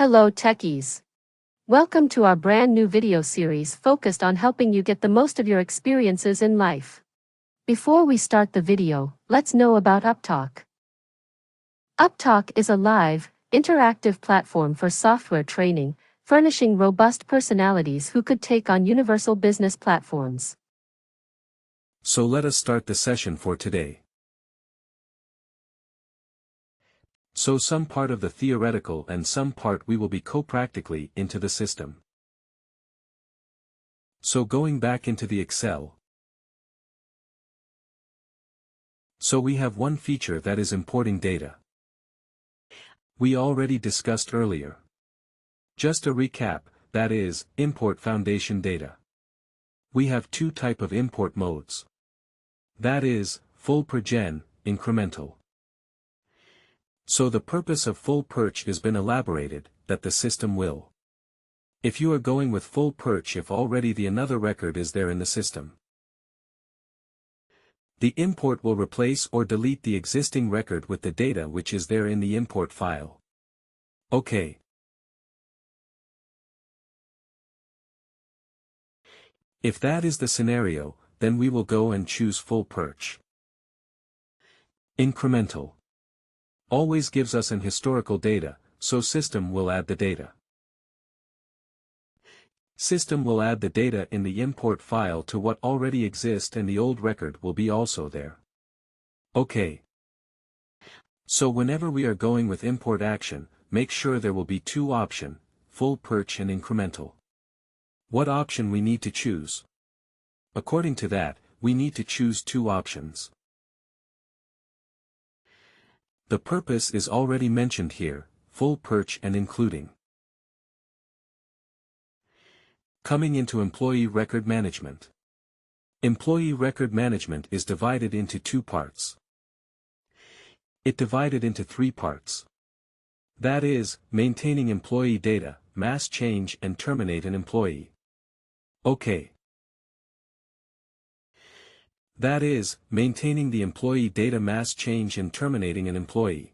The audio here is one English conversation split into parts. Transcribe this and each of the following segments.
Hello techies. Welcome to our brand new video series focused on helping you get the most of your experiences in life. Before we start the video, let's know about Upptalk. Upptalk is a live, interactive platform for software training, furnishing robust personalities who could take on universal business platforms. So let us start the session for today. So some part of the theoretical and some part we will be co-practically into the system. So going back into the Excel. So we have one feature that is importing data. We already discussed earlier. Just a recap, that is, import foundation data. We have two type of import modes. That is, full-purch, incremental. So the purpose of full-purch has been elaborated, that the system will. If you are going with full-purch if already the another record is there in the system. The import will replace or delete the existing record with the data which is there in the import file. Okay. If that is the scenario, then we will go and choose full-purch. Incremental. Always gives us an historical data, so system will add the data. System will add the data in the import file to what already exists and the old record will be also there. Okay. So whenever we are going with import action, make sure there will be two options, full-purch and incremental. What option we need to choose? According to that, we need to choose two options. The purpose is already mentioned here, full-purch and including. Coming into employee record management. Employee record management is divided into two parts. It divided into three parts. That is, maintaining employee data, mass change and terminate an employee. Okay. That is, maintaining the employee data mass change and terminating an employee.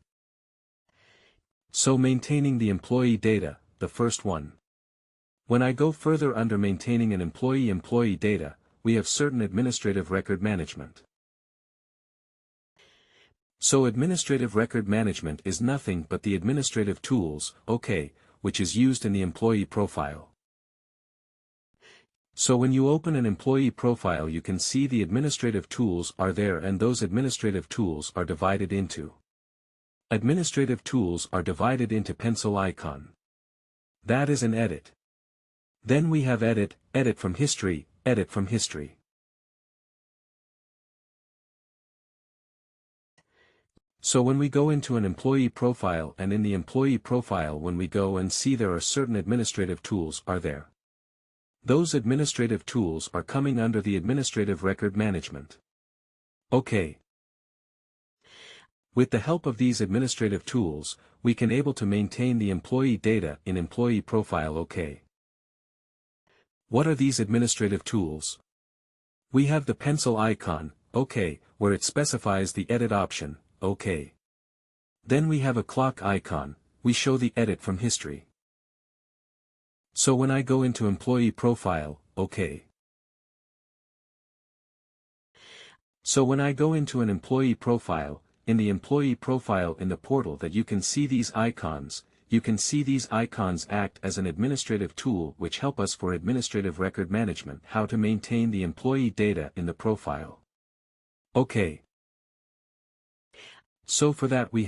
So maintaining the employee data, the first one. When I go further under maintaining an employee data, we have certain administrative record management. So administrative record management is nothing but the administrative tools, okay, which is used in the employee profile. So when you open an employee profile you can see the administrative tools are there and those administrative tools are divided into. Administrative tools are divided into pencil icon. That is an edit. Then we have edit from history, edit from history. So when we go into an employee profile and in the employee profile when we go and see there are certain administrative tools are there. Those administrative tools are coming under the administrative record management. Okay. With the help of these administrative tools, we can able to maintain the employee data in employee profile. Okay. What are these administrative tools? We have the pencil icon, okay, where it specifies the edit option, okay. Then we have a clock icon, we show the edit from history. So when I go into employee profile, okay. So when I go into an employee profile, in the employee profile in the portal that you can see these icons, you can see these icons act as an administrative tool which help us for administrative record management how to maintain the employee data in the profile. Okay. So for that we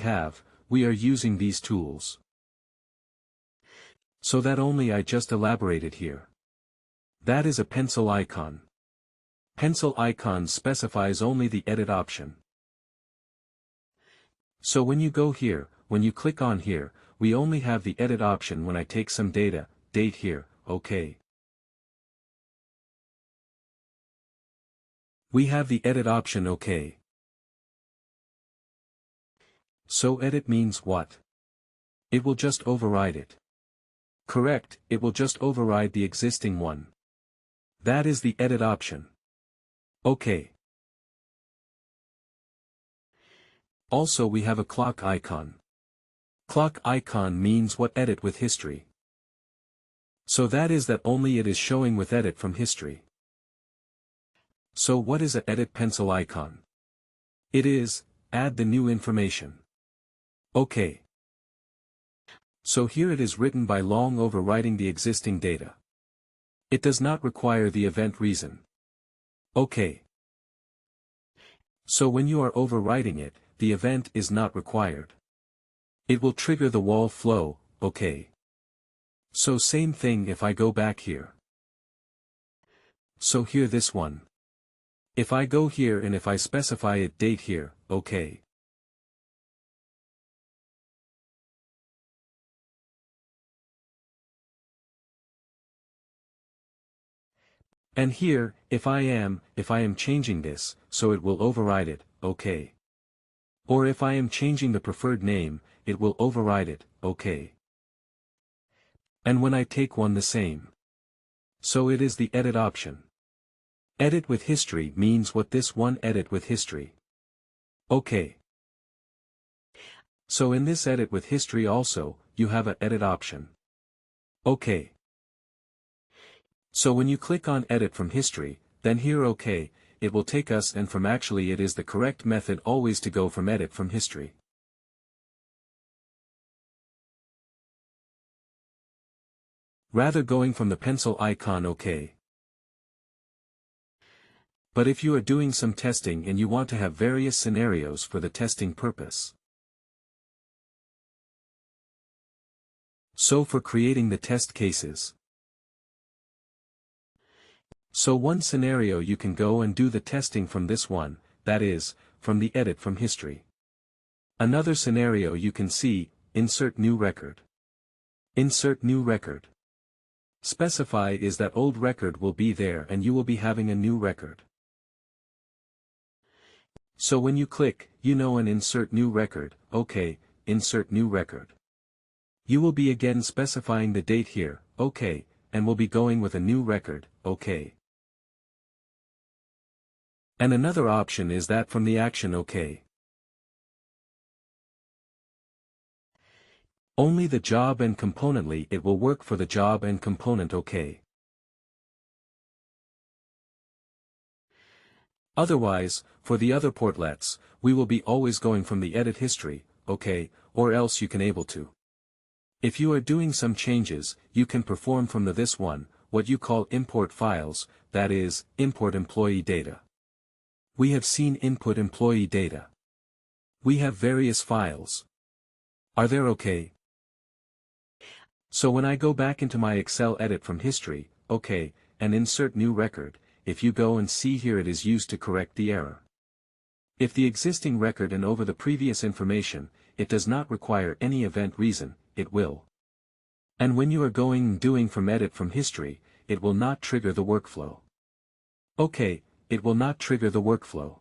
are using these tools. So that only I just elaborated here. That is a pencil icon. Pencil icon specifies only the edit option. So when you go here, when you click on here, we only have the edit option when I take some data, date here, okay. We have the edit option okay. So edit means what? It will just override it. Correct, it will just override the existing one. That is the edit option. Okay. Also we have a clock icon. Clock icon means what edit with history. So that is that only it is showing with edit from history. So what is a edit pencil icon? It is, add the new information. OK. So here it is written by long overwriting the existing data. It does not require the event reason. OK. So when you are overwriting it, the event is not required. It will trigger the wall flow, OK. So same thing if I go back here. So here this one. If I go here and if I specify it date here, OK. And here, if I am changing this, so it will override it, OK. Or if I am changing the preferred name, it will override it, OK. And when I take one the same. So it is the edit option. Edit with history means what this one edit with history. OK. So in this edit with history also, you have a edit option. OK. So when you click on edit from history, then here OK, it will take us and from actually it is the correct method always to go from edit from history. Rather going from the pencil icon OK. But if you are doing some testing and you want to have various scenarios for the testing purpose. So for creating the test cases. So one scenario you can go and do the testing from this one, that is, from the edit from history. Another scenario you can see, insert new record. Insert new record. Specify is that old record will be there and you will be having a new record. So when you click, and insert new record, OK, insert new record. You will be again specifying the date here, OK, and will be going with a new record, OK. And another option is that from the action OK. Only the job and componently it will work for the job and component OK. Otherwise, for the other portlets, we will be always going from the edit history, OK, or else you can able to. If you are doing some changes, you can perform from this one, what you call import files, that is, import employee data. We have seen input employee data. We have various files. Are there OK? So when I go back into my Excel edit from history, OK, and insert new record, if you go and see here it is used to correct the error. If the existing record and over the previous information, it does not require any event reason, it will. And when you are going and doing from edit from history, it will not trigger the workflow. OK, it will not trigger the workflow.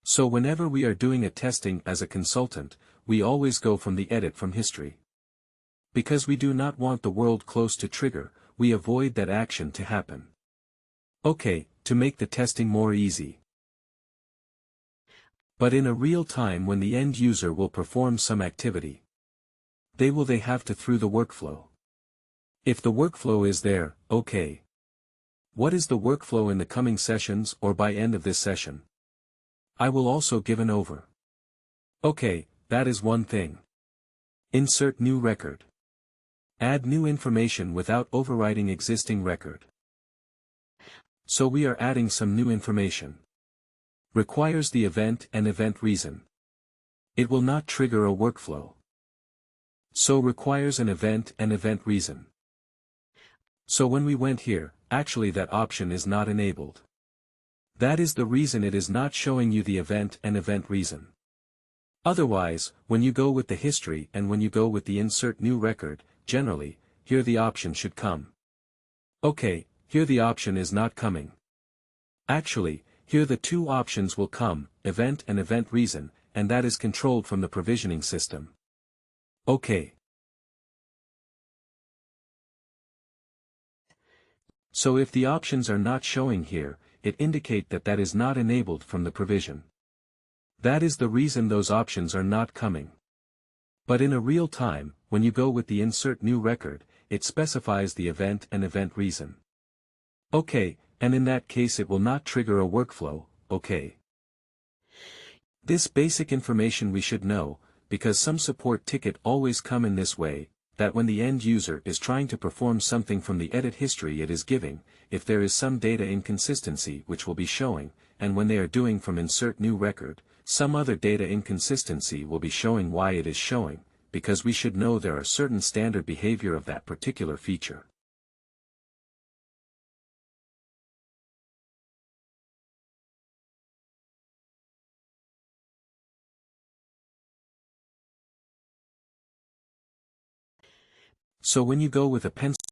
So whenever we are doing a testing as a consultant, we always go from the edit from history. Because we do not want the world close to trigger, we avoid that action to happen. OK, to make the testing more easy. But in a real time when the end user will perform some activity, they have to through the workflow. If the workflow is there, OK. What is the workflow in the coming sessions or by end of this session? I will also give an over. OK, that is one thing. Insert new record. Add new information without overriding existing record. So we are adding some new information. Requires the event and event reason. It will not trigger a workflow. So requires an event and event reason. So when we went here, actually that option is not enabled. That is the reason it is not showing you the event and event reason. Otherwise, when you go with the history and when you go with the insert new record, generally, here the option should come. OK, here the option is not coming. Actually, here the two options will come, event and event reason, and that is controlled from the provisioning system. OK. So if the options are not showing here, it indicate that that is not enabled from the provision. That is the reason those options are not coming. But in a real time, when you go with the insert new record, it specifies the event and event reason. Okay, and in that case it will not trigger a workflow, okay. This basic information we should know, because some support ticket always come in this way, that when the end user is trying to perform something from the edit history it is giving, if there is some data inconsistency which will be showing, and when they are doing from insert new record, some other data inconsistency will be showing why it is showing, because we should know there are certain standard behavior of that particular feature. So when you go with a pencil